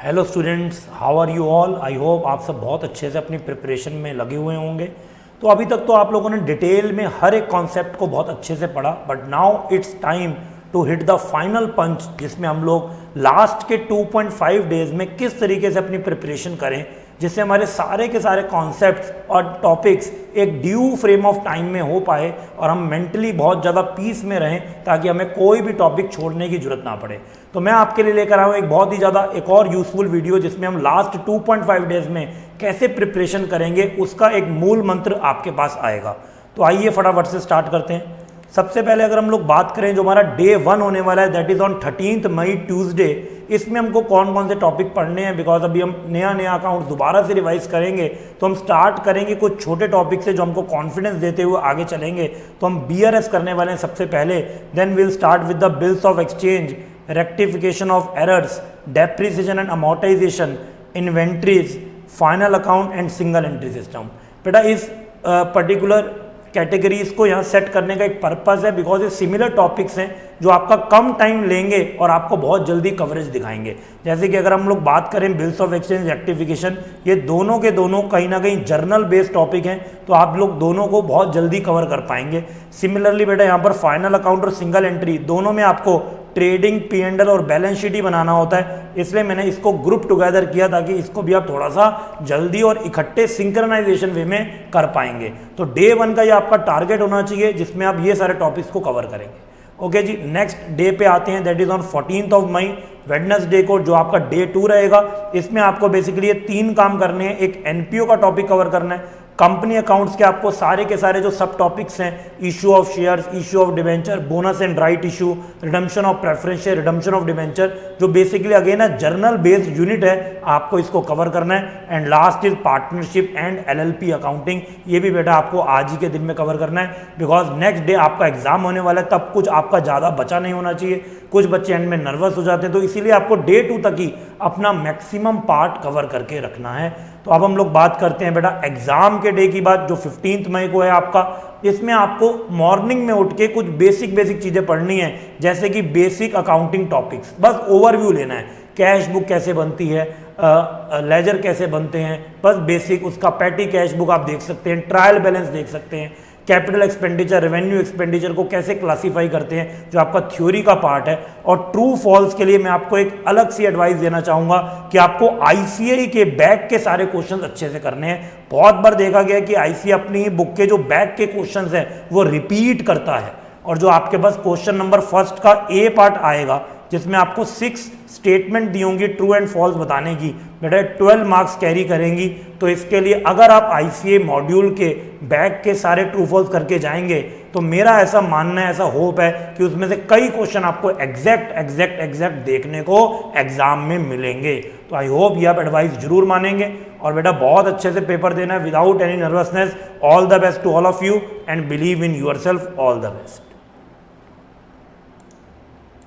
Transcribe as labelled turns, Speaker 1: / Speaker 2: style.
Speaker 1: Hello students, how are you all. I hope आप सब बहुत अच्छे से अपनी प्रिपरेशन में लगे हुए होंगे। तो अभी तक तो आप लोगों ने डिटेल में हर एक कॉन्सेप्ट को बहुत अच्छे से पढ़ा, but now it's time to hit the final punch, जिसमें हम लोग लास्ट के 2.5 डेज में किस तरीके से अपनी प्रिपरेशन करें जिससे हमारे सारे के सारे कॉन्सेप्ट्स और टॉपिक्स एक ड्यू फ्रेम ऑफ टाइम में हो पाए और हम मेंटली बहुत ज़्यादा पीस में रहें, ताकि हमें कोई भी टॉपिक छोड़ने की जरूरत ना पड़े। तो मैं आपके लिए लेकर आया हूँ एक बहुत ही ज़्यादा एक और यूजफुल वीडियो, जिसमें हम लास्ट 2.5 डेज में कैसे प्रिपरेशन करेंगे उसका एक मूल मंत्र आपके पास आएगा। तो आइए फटाफट से स्टार्ट करते हैं। सबसे पहले अगर हम लोग बात करें, जो हमारा डे 1 होने वाला है, that is on 13 May Tuesday. इसमें हमको कौन कौन से टॉपिक पढ़ने हैं, बिकॉज अभी हम नया अकाउंट दोबारा से रिवाइज करेंगे। तो हम स्टार्ट करेंगे कुछ छोटे टॉपिक से जो हमको कॉन्फिडेंस देते हुए आगे चलेंगे। तो हम BRS करने वाले हैं सबसे पहले, then will start with the bills of exchange, rectification of errors, depreciation and amortisation, inventories, final account and single entry system. बेटा इस पर्टिकुलर कैटेगरीज को यहाँ सेट करने का एक पर्पस है, बिकॉज ये सिमिलर टॉपिक्स हैं जो आपका कम टाइम लेंगे और आपको बहुत जल्दी कवरेज दिखाएंगे। जैसे कि अगर हम लोग बात करें बिल्स ऑफ एक्सचेंज, रेक्टिफिकेशन, ये दोनों के दोनों कहीं ना कहीं जर्नल बेस्ड टॉपिक हैं, तो आप लोग दोनों को बहुत जल्दी कवर कर पाएंगे। सिमिलरली बेटा यहाँ पर फाइनल अकाउंट और सिंगल एंट्री दोनों में आपको ट्रेडिंग, P&L और बैलेंस शीट ही बनाना होता है, इसलिए मैंने इसको ग्रुप टुगेदर किया ताकि इसको भी आप थोड़ा सा जल्दी और इकट्ठे सिंक्रनाइजेशन वे में कर पाएंगे। तो डे 1 का ये आपका टारगेट होना चाहिए, जिसमें आप ये सारे टॉपिक्स को कवर करेंगे। ओके जी, नेक्स्ट डे पे आते हैं, that is on 14 May, Wednesday को, जो आपका डे 2 रहेगा। इसमें आपको बेसिकली ये 3 काम करने हैं। एक NPO का टॉपिक कवर करना है, कंपनी अकाउंट्स के आपको सारे के सारे जो सब टॉपिक्स हैं, issue of shares, issue of debenture, bonus and right issue, redemption of preference share, redemption of debenture, जो बेसिकली अगेन है जर्नल बेस्ड यूनिट है, आपको इसको कवर करना है। And last is partnership and LLP accounting, ये भी बेटा आपको आज ही के दिन में कवर करना है, बिकॉज नेक्स्ट डे आपका एग्जाम होने वाला है, तब कुछ आपका ज़्यादा बचा नहीं होना चाहिए। कुछ बच्चे एंड में नर्वस हो जाते हैं, तो इसीलिए आपको डे 2 तक ही अपना मैक्सिमम पार्ट कवर करके रखना है। तो अब हम लोग बात करते हैं बेटा एग्जाम के डे की बात, जो 15 मई को है आपका। इसमें आपको मॉर्निंग में उठ के कुछ बेसिक चीज़ें पढ़नी है, जैसे कि बेसिक अकाउंटिंग टॉपिक्स, बस ओवरव्यू लेना है। कैश बुक कैसे बनती है, लेजर कैसे बनते हैं, बस बेसिक उसका पैटी कैश बुक आप देख सकते हैं, ट्रायल बैलेंस देख सकते हैं, कैपिटल एक्सपेंडिचर, रेवेन्यू एक्सपेंडिचर को कैसे क्लासीफाई करते हैं, जो आपका थ्योरी का पार्ट है। और ट्रू फॉल्स के लिए मैं आपको एक अलग सी एडवाइस देना चाहूँगा कि आपको ICAI के बैक के सारे क्वेश्चंस अच्छे से करने हैं। बहुत बार देखा गया कि ICAI अपनी ही बुक के जो बैक के क्वेश्चंस हैं वो रिपीट करता है, और जो आपके पास क्वेश्चन नंबर फर्स्ट का A पार्ट आएगा, जिसमें आपको 6 स्टेटमेंट दी होंगी ट्रू एंड फॉल्स बताने की, बेटा 12 मार्क्स कैरी करेंगी। तो इसके लिए अगर आप ICAI मॉड्यूल के बैक के सारे ट्रू फॉल्स करके जाएंगे, तो मेरा ऐसा मानना है, ऐसा होप है कि उसमें से कई क्वेश्चन आपको एग्जैक्ट देखने को एग्जाम में मिलेंगे। तो आई होप ये आप एडवाइस जरूर मानेंगे, और बेटा बहुत अच्छे से पेपर देना है without any nervousness. All the best to all of you and believe in yourself. All the best.